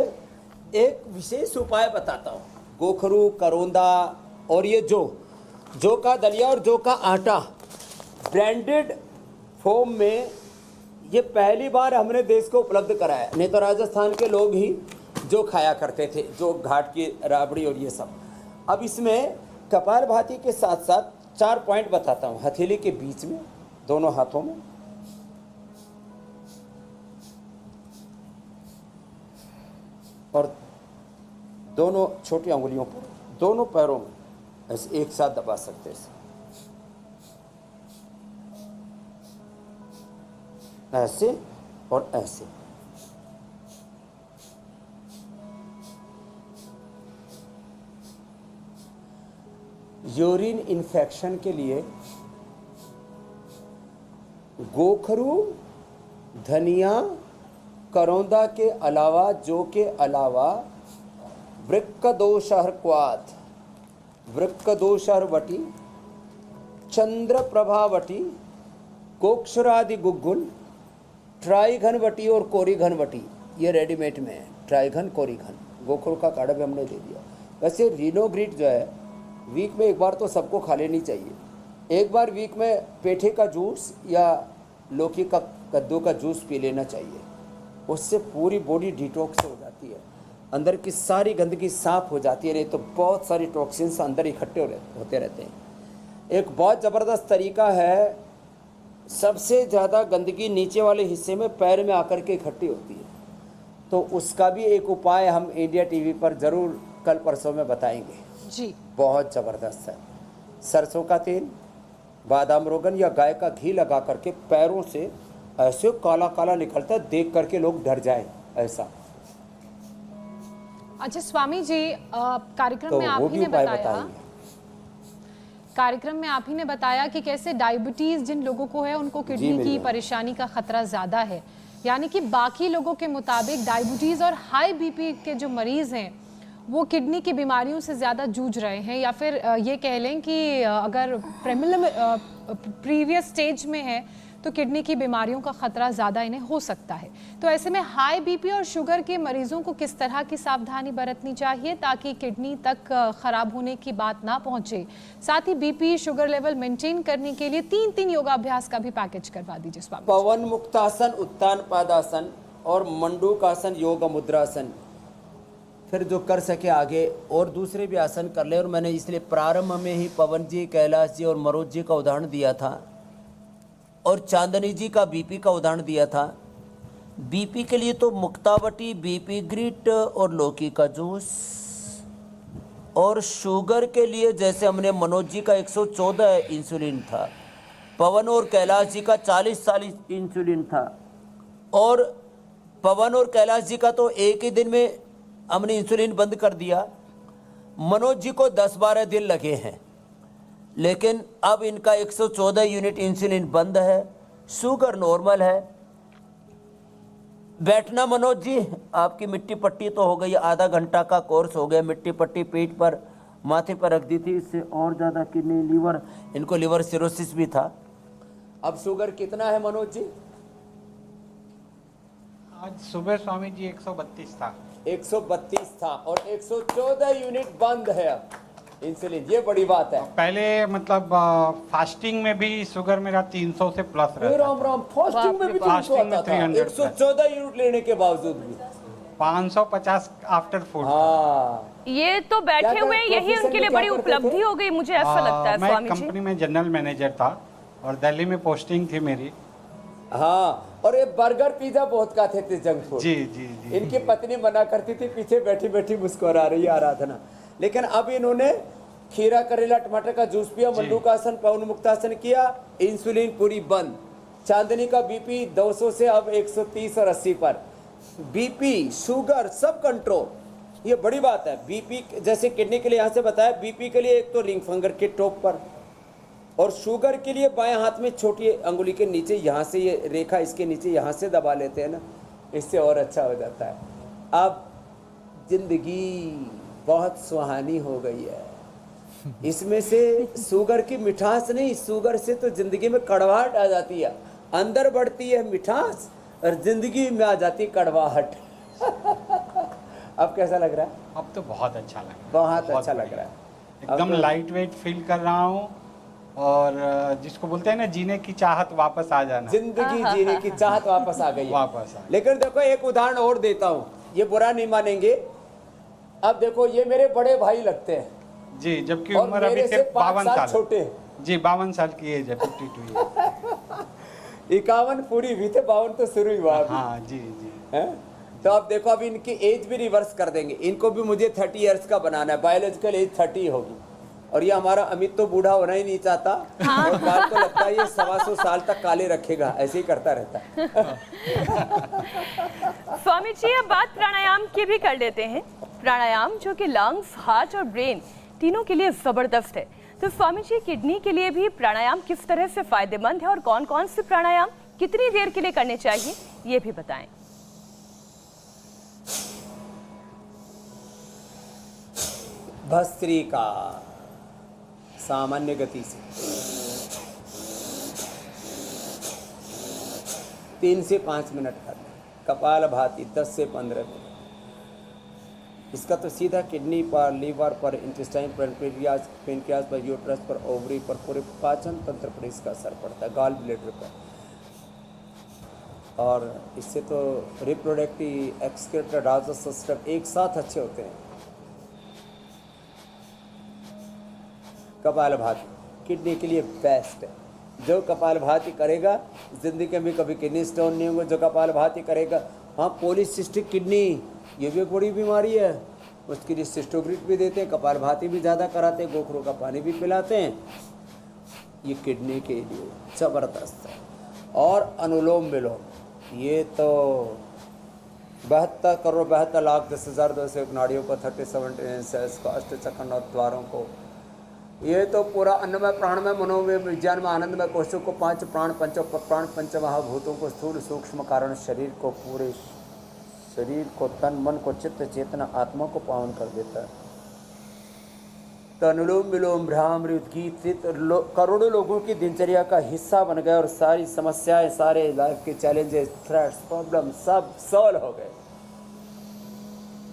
[SPEAKER 4] एक विशेष उपाय बताता हूँ। गोखरू, करौंदा और ये जौ का दलिया और जौ का आटा ब्रांडेड फॉर्म में ये पहली बार हमने देश को उपलब्ध कराया। नहीं तो राजस्थान के लोग ही जो खाया करते थे, जो घाट की राबड़ी और ये सब। अब इसमें कपालभाति के साथ साथ 4 पॉइंट बताता हूँ। हथेली के बीच में, दोनों हाथों में, और दोनों छोटी अंगुलियों पर, दोनों पैरों में ऐसे एक साथ दबा सकते हैं। ऐसे और ऐसे। यूरिन इन्फेक्शन के लिए गोखरू, धनिया, करौंदा के अलावा, जौ के अलावा वृक्कदोषहर क्वाथ, वृक्कदोषहर वटी, चंद्र वटी, कोक्षरादि गुग्गुल, ट्राइघन वटी और कोरीघन वटी, ये रेडीमेड में है। ट्राइघन, कोरीघन, गोखरू का काढ़ा भी हमने दे दिया। वैसे रिनोग्रिट जो है वीक में एक बार तो सबको खा लेनी चाहिए। एक बार वीक में पेठे का जूस या लौकी का, कद्दू का जूस पी लेना चाहिए। उससे पूरी बॉडी डिटॉक्स हो जाती है, अंदर की सारी गंदगी साफ हो जाती है। नहीं तो बहुत सारी टॉक्सिन्स अंदर इकट्ठे होते रहते हैं। एक बहुत ज़बरदस्त तरीका है, सबसे ज़्यादा गंदगी नीचे वाले हिस्से में पैर में आकर के इकट्ठी होती है, तो उसका भी एक उपाय हम इंडिया टीवी पर ज़रूर कल परसों में बताएंगे
[SPEAKER 3] जी।
[SPEAKER 4] बहुत ज़बरदस्त है। सरसों का तेल, बादाम रोगन या गाय का घी लगा करके पैरों से ऐसे काला काला निकलता है, देख करके लोग डर जाए ऐसा।
[SPEAKER 3] अच्छा स्वामी जी, कार्यक्रम
[SPEAKER 4] तो
[SPEAKER 3] में आप
[SPEAKER 4] वो
[SPEAKER 3] ही
[SPEAKER 4] भी
[SPEAKER 3] ने
[SPEAKER 4] उपाय
[SPEAKER 3] बताया,
[SPEAKER 4] बताइए।
[SPEAKER 3] कार्यक्रम में आप ही ने बताया कि कैसे डायबिटीज जिन लोगों को है उनको किडनी
[SPEAKER 4] मेरी
[SPEAKER 3] की
[SPEAKER 4] बात।
[SPEAKER 3] परेशानी का खतरा ज्यादा है, यानी कि बाकी लोगों के मुताबिक डायबिटीज और हाई बीपी के जो मरीज हैं वो किडनी की बीमारियों से ज़्यादा जूझ रहे हैं, या फिर ये कह लें कि अगर प्रीवियस स्टेज में है तो किडनी की बीमारियों का खतरा ज़्यादा इन्हें हो सकता है। तो ऐसे में हाई बीपी और शुगर के मरीजों को किस तरह की सावधानी बरतनी चाहिए ताकि किडनी तक खराब होने की बात ना पहुंचे। साथ ही बीपी शुगर लेवल मेंटेन करने के लिए 3 योगाभ्यास का भी पैकेज करवा दीजिए स्वामी।
[SPEAKER 4] पवन मुक्तासन, उत्तान पादासन और मंडूकासन, योग मुद्रासन। फिर जो कर सके आगे और दूसरे भी आसन कर ले। और मैंने इसलिए प्रारंभ में ही पवन जी, कैलाश जी और मनोज जी का उदाहरण दिया था और चांदनी जी का बीपी का उदाहरण दिया था। बीपी के लिए तो मुक्तावटी, बीपी ग्रिट और लौकी का जूस, और शुगर के लिए जैसे हमने मनोज जी का 114 इंसुलिन था, पवन और कैलाश जी का 40 इंसुलिन था, और पवन और कैलाश जी का तो एक ही दिन में हमने इंसुलिन बंद कर दिया। मनोज जी को 10-12 दिन लगे हैं, लेकिन अब इनका 114 यूनिट इंसुलिन बंद है, शुगर नॉर्मल है। बैठना मनोज जी, आपकी मिट्टी पट्टी तो हो गई, आधा घंटा का कोर्स हो गया। मिट्टी पट्टी पीठ पर, माथे पर रख दी थी, इससे और ज़्यादा किडनी, लीवर, इनको लीवर सिरोसिस भी था। अब शुगर कितना है मनोज जी?
[SPEAKER 6] आज सुबह स्वामी जी 132 था।
[SPEAKER 4] 132 था और 114 यूनिट बंद है अब इंसुलिन। ये बड़ी बात है।
[SPEAKER 6] पहले मतलब फास्टिंग में भी शुगर मेरा 300 से प्लस रहता था।
[SPEAKER 4] राम राम, फास्टिंग में भी 300
[SPEAKER 6] फास्टिंग में
[SPEAKER 4] आता था,
[SPEAKER 6] 300
[SPEAKER 4] 114 यूनिट लेने के बावजूद भी।
[SPEAKER 6] 550 आफ्टर फूड।
[SPEAKER 4] हाँ,
[SPEAKER 2] ये तो बैठे
[SPEAKER 4] क्या
[SPEAKER 2] हुए यही
[SPEAKER 4] प्रोफेसर
[SPEAKER 2] उनके लिए
[SPEAKER 4] क्या
[SPEAKER 2] बड़ी
[SPEAKER 4] करते
[SPEAKER 2] उपलब्धि
[SPEAKER 4] थे?
[SPEAKER 2] हो गई, मुझे ऐसा लगता है
[SPEAKER 6] मैं
[SPEAKER 2] स्वामी जी।
[SPEAKER 6] कंपनी में जनरल मैनेजर था और दिल्ली में पोस्टिंग थी मेरी।
[SPEAKER 4] हाँ, और ये बर्गर पिज्जा बहुत खाते थे, जंक फूड।
[SPEAKER 6] जी जी जी।
[SPEAKER 4] इनकी पत्नी मना करती थी, पीछे बैठी बैठी मुस्कुरा रही है आराधना। लेकिन अब इन्होंने खीरा, करेला, टमाटर का जूस पिया, मंडूकासन, पवन मुक्तासन किया, इंसुलिन पूरी बंद। चांदनी का बीपी 200 से अब 130 और 80 पर। बीपी, शुगर सब कंट्रोल। ये बड़ी बात है। बीपी जैसे किडनी के लिए यहाँ से बताया, बीपी के लिए एक तो रिंग फिंगर के टॉप पर, और शुगर के लिए बाएं हाथ में छोटी अंगुली के नीचे, यहाँ से ये रेखा इसके नीचे यहाँ से दबा लेते हैं ना, इससे और अच्छा हो जाता है। अब जिंदगी बहुत सुहानी हो गई है। इसमें से शुगर की मिठास नहीं, शुगर से तो जिंदगी में कड़वाहट आ जाती है। अंदर बढ़ती है मिठास और जिंदगी में आ जाती है कड़वाहट। अब कैसा लग रहा है?
[SPEAKER 6] अब तो बहुत अच्छा लग रहा है।
[SPEAKER 4] बहुत अच्छा लग रहा है।
[SPEAKER 6] एकदम लाइट वेट फील कर रहा हूँ, और जिसको बोलते हैं ना जीने की चाहत वापस आ जाना।
[SPEAKER 4] जिंदगी जीने की चाहत वापस आ गई है।
[SPEAKER 6] वापस आ।
[SPEAKER 4] लेकिन देखो एक उदाहरण और देता हूँ, ये बुरा नहीं मानेंगे। अब देखो ये मेरे बड़े भाई लगते हैं
[SPEAKER 6] जी, जबकि
[SPEAKER 4] और
[SPEAKER 6] उम्र अभी
[SPEAKER 4] मेरे
[SPEAKER 6] से
[SPEAKER 4] से 5
[SPEAKER 6] 52
[SPEAKER 4] साल
[SPEAKER 6] साल है।
[SPEAKER 4] छोटे हैं।
[SPEAKER 6] जी 52 साल की एज है, 52 ईयर।
[SPEAKER 4] 51 पूरी हुई थे, 52 तो शुरू हुआ अभी।
[SPEAKER 6] हाँ जी जी।
[SPEAKER 4] हैं? तो आप देखो अभी इनकी एज भी रिवर्स कर देंगे, इनको भी मुझे 30 इयर्स का बनाना है, बायोलॉजिकल एज 30 होगी। और ये हमारा अमित तो बूढ़ा होना ही नहीं चाहता, और बात तो लगता है ये 125 साल तक काले रखेगा, ऐसे ही करता रहता है।
[SPEAKER 2] स्वामी जी अब बात प्राणायाम की भी कर लेते हैं। प्राणायाम जो कि लंग्स, हार्ट और ब्रेन तीनों के लिए जबरदस्त है। तो स्वामी जी किडनी के लिए भी प्राणायाम किस तरह से फायदेमंद है और कौन कौन से प्राणायाम कितनी देर के लिए करने चाहिए ये भी बताएं।
[SPEAKER 4] भस्त्रिका सामान्य गति से 3 से 5 मिनट करना। कपालभाति 10 से 15 मिनट। इसका तो सीधा किडनी पर, लीवर पर, इंटेस्टाइन पर, पेनक्रियाज पर, यूट्रस पर, ओवरी पर, पूरे पाचन तंत्र पर इसका असर पड़ता है, गॉल ब्लैडर पर। और इससे तो रिप्रोडक्टिव, एक्सक्रीटरी, डाइजेस्टिव सिस्टम एक साथ अच्छे होते हैं। कपालभाति किडनी के लिए बेस्ट है। जो कपालभाति करेगा जिंदगी में कभी किडनी स्टोन नहीं होगा। जो कपालभाति करेगा, हाँ पॉलीसिस्टिक किडनी ये भी एक बड़ी बीमारी है, उसके लिए सिस्टोग्रिट भी देते हैं, कपालभाति भी ज़्यादा कराते हैं, गोखरों का पानी भी पिलाते हैं। ये किडनी के लिए ज़बरदस्त है। और अनुलोम विलोम, ये तो 72 करोड़ 72 लाख 10,201 नाड़ियों को, 37 सेल्स को, अष्टचक्र और द्वारों को, ये तो पूरा अन्नमय, प्राणमय, मनोमय, विज्ञान में आनंदमय कोशों को, 5 प्राण, पंचमहाभूतों को, स्थूल सूक्ष्म कारण शरीर को, पूरे शरीर को, तन मन को, चित्त चेतना आत्मा को पावन कर देता है। तो अनुलोम विलोम, भ्रामरी, उद्गीत करोड़ों लोगों की दिनचर्या का हिस्सा बन गए और सारी समस्याएं, सारे लाइफ के चैलेंजेस, थ्रेट्स, प्रॉब्लम सब सॉल्व हो गए।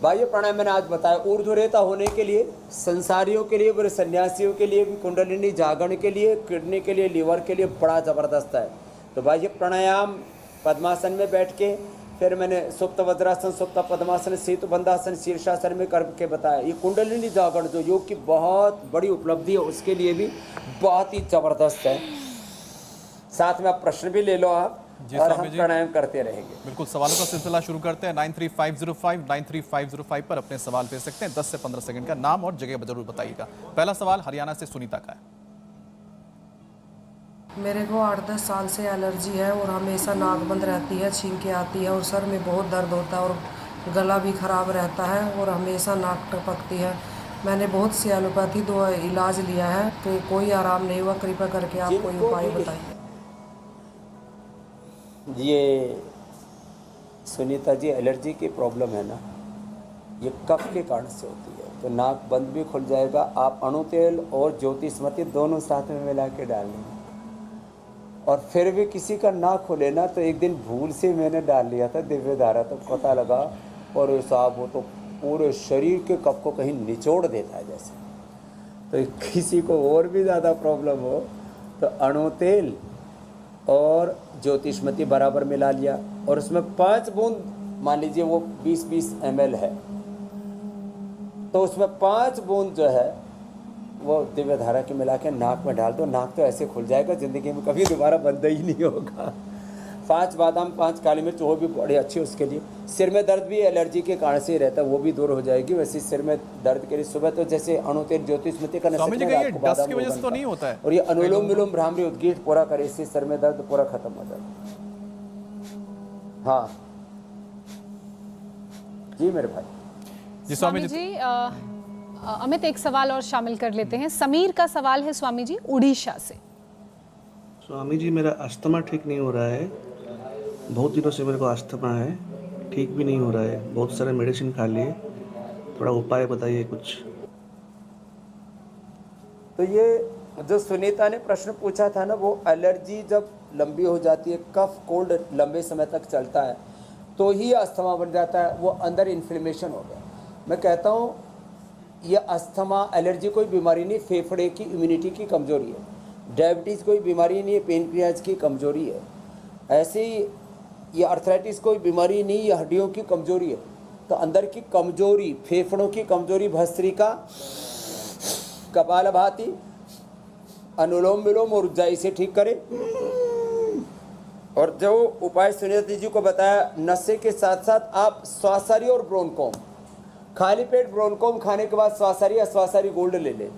[SPEAKER 4] बाह्य प्राणायाम मैंने आज बताया, ऊर्ध्वरेता होने के लिए, संसारियों के लिए, बड़े सन्यासियों के लिए भी, कुंडलिनी जागरण के लिए, किडनी के लिए, लीवर के लिए बड़ा ज़बरदस्त है। तो बाह्य प्राणायाम पद्मासन में बैठ के, फिर मैंने सुप्त वज्रासन, सुप्त पद्मासन, सेतुबंधासन, शीर्षासन में करके बताया। ये कुंडलिनी जागरण जो योग की बहुत बड़ी उपलब्धि है, उसके लिए भी बहुत ही ज़बरदस्त है। साथ में आप प्रश्न भी ले लो आप, और हम प्राणायाम करते रहेंगे।
[SPEAKER 1] बिल्कुल, सवालों का सिलसिला शुरू करते हैं। 9350593505 पर अपने सवाल भेज सकते हैं। 10 से 15 सेकंड का नाम और जगह जरूर बताइएगा। पहला सवाल हरियाणा से सुनीता का है।
[SPEAKER 7] मेरे को 8-10 साल से एलर्जी है और हमेशा नाक बंद रहती है, छींकें आती है और सर में बहुत दर्द होता है और गला भी खराब रहता है और हमेशा नाक टपकती है। मैंने बहुत सी एलोपैथी दवा इलाज लिया है तो कोई आराम नहीं हुआ। कृपया करके आप कोई उपाय बताइए।
[SPEAKER 4] ये सुनीता जी, एलर्जी की प्रॉब्लम है ना, ये कफ के कारण से होती है, तो नाक बंद भी खुल जाएगा। आप अणु तेल और ज्योतिष्मती दोनों साथ में मिला के डाल लेंगे, और फिर भी किसी का नाक खुले ना, तो एक दिन भूल से मैंने डाल लिया था दिव्य धारा, तो पता लगा और साहब वो तो पूरे शरीर के कफ को कहीं निचोड़ देता है जैसे। तो किसी को और भी ज़्यादा प्रॉब्लम हो तो अणु तेल और ज्योतिष्मती बराबर मिला लिया, और उसमें 5 बूंद, मान लीजिए वो 20-20 ml है, तो उसमें 5 बूंद जो है वो दिव्य धारा के मिला के नाक में डाल दो। नाक तो ऐसे खुल जाएगा, ज़िंदगी में कभी दोबारा बंद ही नहीं होगा। 5 बादाम, 5 काली मिर्च, वो भी बड़ी अच्छी उसके लिए। सिर में दर्द भी एलर्जी के कारण से ही रहता है, वो भी दूर हो जाएगी। वैसे सिर में दर्द के लिए सुबह तो जैसे अणु तेल ज्योतिष्मति का
[SPEAKER 1] स्वामी जी का ये डस्ट की वजह से तो नहीं होता है,
[SPEAKER 4] और ये अनुलोम विलोम भ्रामरी उद्गीत पूरा करे, इससे सर में दर्द पूरा खत्म हो जाता है। हाँ जी मेरे भाई
[SPEAKER 1] जी। स्वामी
[SPEAKER 3] जी अमित एक सवाल और शामिल कर लेते हैं। समीर का सवाल है स्वामी जी उड़ीसा से।
[SPEAKER 8] स्वामी जी, मेरा अस्थमा ठीक नहीं हो रहा है, बहुत दिनों से मेरे को अस्थमा है, ठीक भी नहीं हो रहा है, बहुत सारे मेडिसिन खा लिए, थोड़ा उपाय बताइए कुछ।
[SPEAKER 4] तो ये जो सुनीता ने प्रश्न पूछा था ना, वो एलर्जी जब लंबी हो जाती है, कफ कोल्ड लंबे समय तक चलता है, तो ही अस्थमा बन जाता है, वो अंदर इन्फ्लेमेशन हो गया। मैं कहता हूँ ये अस्थमा एलर्जी कोई बीमारी नहीं, फेफड़े की इम्यूनिटी की कमजोरी है। डायबिटीज़ कोई बीमारी नहीं है, पेनक्रियाज की कमजोरी है। ऐसे ही ये अर्थराइटिस कोई बीमारी नहीं, ये हड्डियों की कमजोरी है। तो अंदर की कमजोरी, फेफड़ों की कमजोरी, भस्त्रिका, कपालभाति अनुलोम विलोम और उज्जाई से ठीक करें। और जो उपाय सुनीता जी को बताया, नशे के साथ साथ आप स्वासारी और ब्रोनकोम, खाली पेट ब्रोनकोम खाने के बाद स्वासारी या स्वासारी गोल्ड ले लें।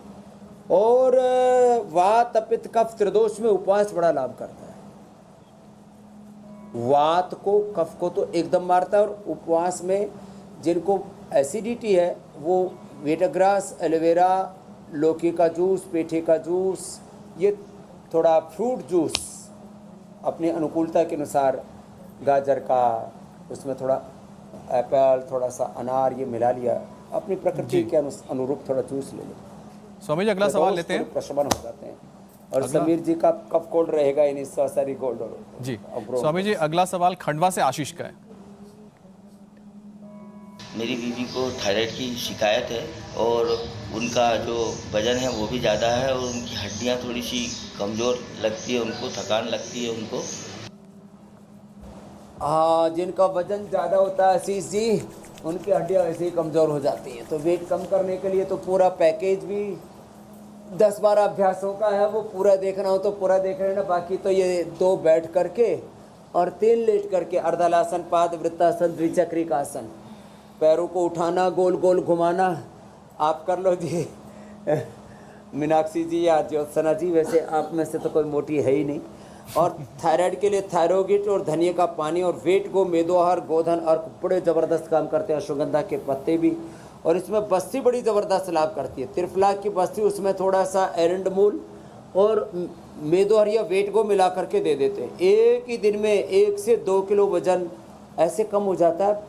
[SPEAKER 4] और वात पित्त कफ त्रिदोष में उपवास बड़ा लाभ करता है। वात को कफ को तो एकदम मारता है, और उपवास में जिनको एसिडिटी है वो वेटग्रास, एलोवेरा, लौकी का जूस, पेठे का जूस, ये थोड़ा फ्रूट जूस अपनी अनुकूलता के अनुसार, गाजर का, उसमें थोड़ा एप्पल, थोड़ा सा अनार, ये मिला लिया, अपनी प्रकृति के अनुरूप थोड़ा जूस ले लो।
[SPEAKER 1] स्वामी जी अगला सवाल लेते हैं।
[SPEAKER 4] प्रशमन हो जाते हैं। और समीर जी का कफ कोल्ड रहेगा, यानी स्वासारी गोल्ड
[SPEAKER 1] जी। स्वामी जी अगला सवाल खंडवा से आशीष का है।
[SPEAKER 9] मेरी बीवी को थायराइड की शिकायत है और उनका जो वजन है वो भी ज़्यादा है और उनकी हड्डियां थोड़ी सी कमज़ोर लगती है, उनको थकान लगती है उनको।
[SPEAKER 4] हाँ, जिनका वजन ज़्यादा होता है आशीष जी, उनकी हड्डियां ऐसे ही कमज़ोर हो जाती हैं। तो वेट कम करने के लिए तो पूरा पैकेज भी 10-12 अभ्यासों का है, वो पूरा देखना हो तो पूरा देख लेना। बाकी तो ये 2 बैठ करके और 3 लेट करके, अर्धलासन, पाद वृत्तासन, द्विचक्री का आसन, पैरों को उठाना, गोल गोल घुमाना, आप कर लो जी। मीनाक्षी जी या ज्योत्सना जी, वैसे आप में से तो कोई मोटी है ही नहीं। और थायराइड के लिए थायरोगिट और धनिया का पानी और वेट गो, मेदोहार, गोधन अर्क बड़े ज़बरदस्त काम करते हैं। अश्वगंधा के पत्ते भी, और इसमें बस्ती बड़ी ज़बरदस्त लाभ करती है। त्रिफला की बस्ती, उसमें थोड़ा सा एरंड मूल और मेदोहार या वेट गो मिला करके दे देते हैं। एक ही दिन में 1 से 2 किलो वजन ऐसे कम हो जाता है,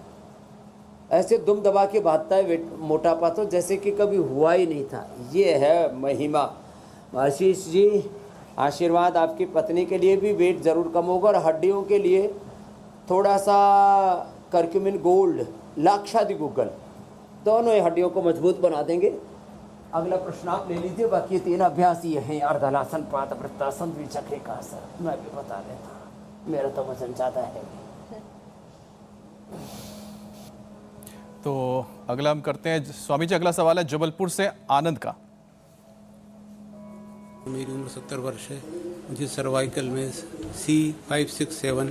[SPEAKER 4] ऐसे दुम दबा के भागता है वेट, मोटापा तो जैसे कि कभी हुआ ही नहीं था। ये है महिमा। आशीष जी, आशीर्वाद आपकी पत्नी के लिए भी वेट ज़रूर कम होगा, और हड्डियों के लिए थोड़ा सा करक्यूमिन गोल्ड, लाक्षादि गूगल, दोनों ये हड्डियों को मजबूत बना देंगे। अगला प्रश्न आप ले लीजिए। बाकी 3 अभ्यास ये हैं, अर्धलासन, पाद वृत्तासन, द्विचक्री का आसन। मैं भी बता देता, मेरा तो वजन ज़्यादा है।
[SPEAKER 1] तो अगला हम करते हैं स्वामी जी, अगला सवाल है जबलपुर से आनंद का।
[SPEAKER 10] मेरी उम्र 70 वर्ष है। मुझे सर्वाइकल में C567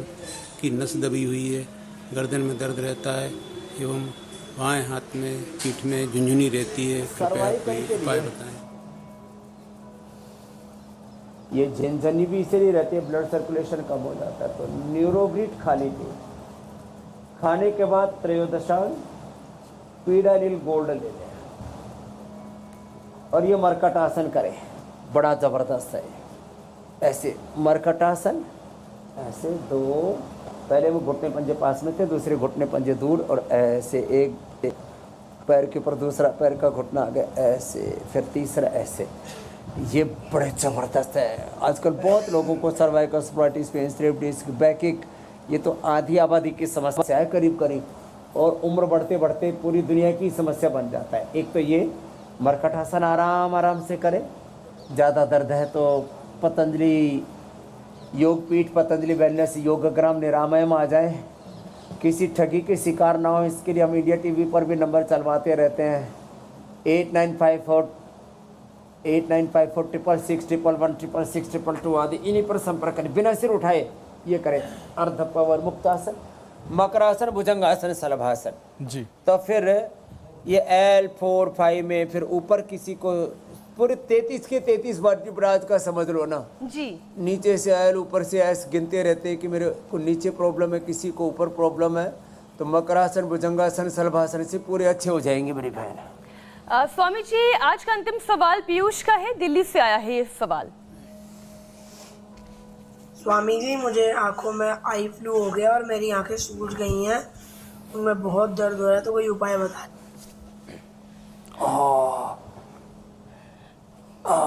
[SPEAKER 10] की नस दबी हुई है, गर्दन में दर्द रहता है एवं बाएं हाथ में, पीठ में झुंझुनी रहती है। कृपया कोई उपाय बताएं।
[SPEAKER 4] ये झंझनी भी इसलिए रहती है, ब्लड सर्कुलेशन कम हो जाता है। तो न्यूरोग्रिट खा लीजिए, खाने के बाद त्रयोदशांग पीडानिल गोल्ड ले लें, और ये मरकटासन करें, बड़ा ज़बरदस्त है। ऐसे मरकटासन, ऐसे 2, पहले वो घुटने पंजे पास में थे, दूसरे घुटने पंजे दूर, और ऐसे एक पैर के ऊपर दूसरा पैर का घुटना आ गया, ऐसे, फिर तीसरा ऐसे। ये बड़े ज़बरदस्त है। आजकल बहुत लोगों को सर्वाइकल स्पॉटिस, पेन, स्लिप डिस्क, बैकिक, ये तो आधी आबादी की समस्या है करीब करीब, और उम्र बढ़ते बढ़ते पूरी दुनिया की समस्या बन जाता है। एक तो ये मरकटासन आराम आराम से करें। ज़्यादा दर्द है तो पतंजलि योगपीठ, पतंजलि वेलनेस योगग्राम निरामयम आ जाए। किसी ठगी के शिकार ना हो, इसके लिए हम इंडिया टीवी पर भी नंबर चलवाते रहते हैं। 8954 आदि, इन्हीं पर संपर्क करें, बिना सिर उठाए ये करें। अर्ध पवर मुक्तासन, मकरासन, भुजंगासन, शलभासन
[SPEAKER 1] जी।
[SPEAKER 4] तो फिर ये L4-5 में फिर ऊपर किसी को पूरे 33 के 33 वर्टिब्राज का समझ लो ना
[SPEAKER 2] जी।
[SPEAKER 4] नीचे से L, ऊपर से S गिनते रहते हैं कि मेरे को नीचे प्रॉब्लम है, किसी को ऊपर प्रॉब्लम है, तो मकरासन, भुजंगासन, शलभासन से पूरे अच्छे हो जाएंगे मेरी बहन।
[SPEAKER 2] स्वामी जी, आज का अंतिम सवाल पीयूष का है, दिल्ली से आया है ये सवाल।
[SPEAKER 5] स्वामी जी, मुझे आंखों में आई फ्लू हो गया और मेरी आंखें सूज गई हैं, उनमें बहुत दर्द हो रहा है, तो कोई उपाय बता।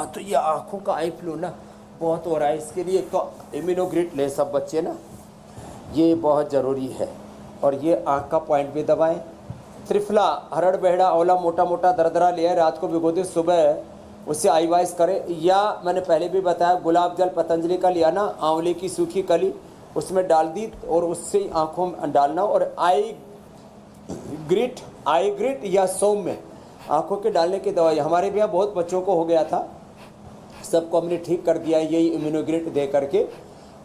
[SPEAKER 4] तो ये आँखों का आई फ्लू ना बहुत हो रहा है, इसके लिए तो इम्यूनोग्रिट ले सब बच्चे ना, ये बहुत ज़रूरी है। और ये आँख का पॉइंट भी दबाएं। त्रिफला, हरड़, बेहड़ा, आंवला मोटा मोटा दरदरा लिया, रात को भिगो दे, सुबह उससे आई वाइस करें। या मैंने पहले भी बताया, गुलाब जल पतंजलि का लिया ना, आंवले की सूखी कली उसमें डाल दी और उससे आँखों में डालना। और आई ग्रिट या सोम में आँखों के डालने की दवाई, हमारे भी यहाँ बहुत बच्चों को हो गया था, सबको हमने ठीक कर दिया है यही इम्यूनोग्रिट दे करके,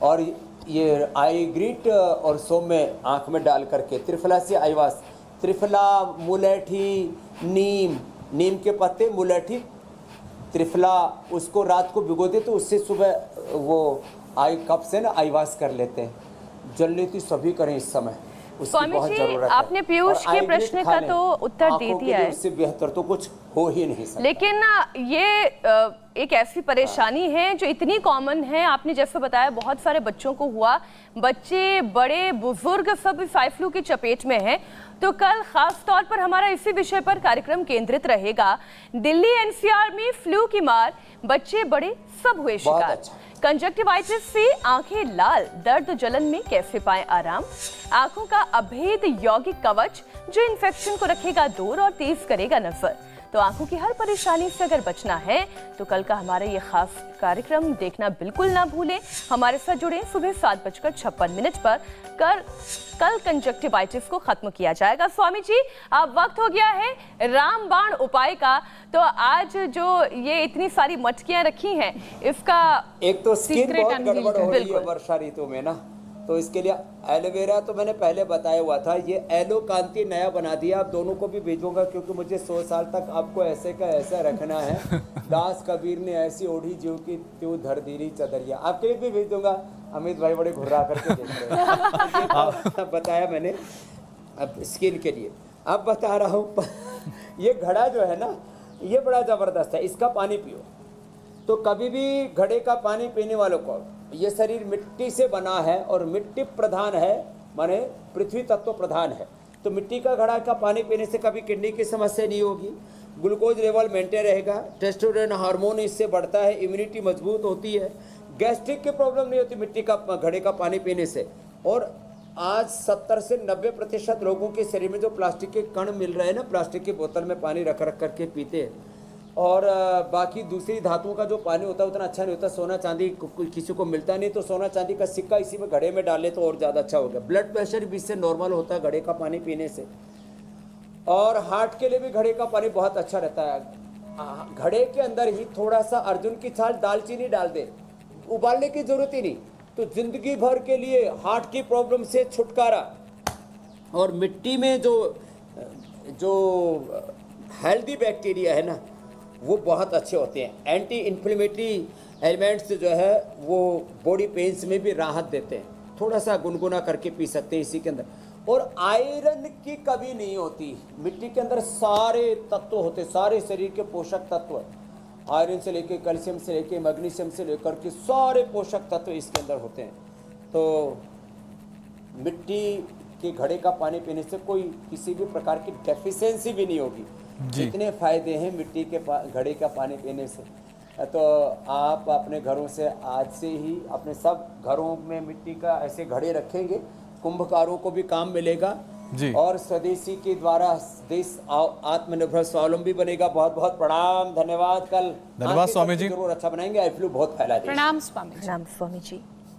[SPEAKER 4] और ये आई ग्रिट और सोम में आँख में डाल करके, त्रिफला से आईवास, त्रिफला, मुलेठी, नीम के पत्ते, मुलेठी, त्रिफला, उसको रात को भिगो दे तो उससे सुबह वो आई कप से ना आईवास कर लेते हैं। जलनेती सभी करें इस समय, उसकी
[SPEAKER 2] स्वामी
[SPEAKER 4] बहुत
[SPEAKER 2] जी,
[SPEAKER 4] जरूरत है।
[SPEAKER 2] आपने पीयूष
[SPEAKER 4] और
[SPEAKER 2] के
[SPEAKER 4] आई
[SPEAKER 2] प्रश्न
[SPEAKER 4] ग्रिट
[SPEAKER 2] का
[SPEAKER 4] खा लें,
[SPEAKER 2] तो उत्तर दे
[SPEAKER 4] आंखों के
[SPEAKER 2] दिया
[SPEAKER 4] लिए
[SPEAKER 2] है।
[SPEAKER 4] उससे बेहतर तो कुछ हो ही नहीं सकता।
[SPEAKER 2] लेकिन ये एक ऐसी परेशानी है जो इतनी कॉमन है, आपने जैसे बताया बहुत सारे बच्चों को हुआ, बच्चे बड़े बुजुर्ग सब स्वाइन फ्लू की चपेट में हैं। तो कल खास तौर पर हमारा इसी विषय पर कार्यक्रम केंद्रित रहेगा। दिल्ली एनसीआर में फ्लू की मार, बच्चे बड़े सब हुए शिकार।
[SPEAKER 4] अच्छा।
[SPEAKER 2] कंजक्टिवाइटिस से आंखें लाल, दर्द जलन में कैसे पाएं आराम, आंखों का अभेद यौगिक कवच जो इन्फेक्शन को रखेगा दूर और तेज करेगा नजर। तो आंखों की हर परेशानी से अगर बचना है तो कल का हमारा ये खास कार्यक्रम देखना बिल्कुल ना भूलें। हमारे साथ जुड़े सुबह 7:56 पर कल कंजक्टिवाइटिस को खत्म किया जाएगा। स्वामी जी, अब वक्त हो गया है रामबाण उपाय का। तो आज जो ये इतनी सारी मटकियां रखी हैं, इसका
[SPEAKER 4] एक तो स्किन
[SPEAKER 3] Secret
[SPEAKER 4] बहुत
[SPEAKER 3] unveiled
[SPEAKER 4] गड़बड़ हो रही है
[SPEAKER 2] बिल्कुल।
[SPEAKER 4] वर्षा ऋतु में ना, तो इसके लिए एलोवेरा तो मैंने पहले बताया हुआ था, ये एलो कांति नया बना दिया। आप दोनों को भी भेजूंगा क्योंकि मुझे 100 साल तक आपको ऐसे का ऐसा रखना है। दास कबीर ने ऐसी ओढ़ी जीव की त्यों धर दीरी चदरिया, आपके लिए भी भेज दूंगा। अमित भाई बड़े घुर्रा करके देख रहे हैं। बताया मैंने अब स्किन के लिए। अब बता रहा हूँ ये घड़ा जो है ना, ये बड़ा ज़बरदस्त है, इसका पानी पियो। तो कभी भी घड़े का पानी पीने वालों को, ये शरीर मिट्टी से बना है और मिट्टी प्रधान है, माने पृथ्वी तत्व प्रधान है, तो मिट्टी का घड़ा का पानी पीने से कभी किडनी की समस्या नहीं होगी, ग्लूकोज लेवल मेंटेन रहेगा, टेस्टोस्टेरोन हार्मोन इससे बढ़ता है, इम्यूनिटी मजबूत होती है, गैस्ट्रिक की प्रॉब्लम नहीं होती मिट्टी का घड़े का पानी पीने से। और आज 70 से 90% लोगों के शरीर में जो प्लास्टिक के कण मिल रहे हैं ना, प्लास्टिक की बोतल में पानी रख रख करके पीते हैं, और बाकी दूसरी धातुओं का जो पानी होता है उतना अच्छा नहीं होता। सोना चांदी किसी को मिलता नहीं, तो सोना चांदी का सिक्का इसी में घड़े में डाले तो और ज़्यादा अच्छा होगा। ब्लड प्रेशर भी इससे नॉर्मल होता है घड़े का पानी पीने से, और हार्ट के लिए भी घड़े का पानी बहुत अच्छा रहता है। घड़े के अंदर ही थोड़ा सा अर्जुन की छाल दालचीनी डाल दे, उबालने की जरूरत ही नहीं, तो जिंदगी भर के लिए हार्ट की प्रॉब्लम से छुटकारा। और मिट्टी में जो हेल्दी बैक्टीरिया है ना, वो बहुत अच्छे होते हैं। एंटी इन्फ्लेमेटरी एलिमेंट्स जो है वो बॉडी पेन्स में भी राहत देते हैं। थोड़ा सा गुनगुना करके पी सकते हैं इसी के अंदर। और आयरन की कमी नहीं होती, मिट्टी के अंदर सारे तत्व होते, सारे शरीर के पोषक तत्व, आयरन से लेके कैल्शियम से लेके मैग्नीशियम से लेकर के सारे पोषक तत्व इसके अंदर होते हैं। तो मिट्टी के घड़े का पानी पीने से कोई किसी भी प्रकार की डेफिशिएंसी भी नहीं होगी। जितने फायदे हैं मिट्टी के घड़े का पानी पीने से, तो आप अपने घरों से आज से ही अपने सब घरों में मिट्टी का ऐसे घड़े रखेंगे, कुंभकारों को भी काम मिलेगा
[SPEAKER 1] जी।
[SPEAKER 4] और स्वदेशी के द्वारा देश आत्मनिर्भर स्वावलंबी बनेगा। बहुत बहुत प्रणाम, धन्यवाद। कल
[SPEAKER 1] धन्यवाद स्वामी जी,
[SPEAKER 4] जरूर अच्छा बनाएंगे। आई फ्लू बहुत फैला दिया।
[SPEAKER 3] प्रणाम स्वामी जी।
[SPEAKER 2] राम स्वामी जी।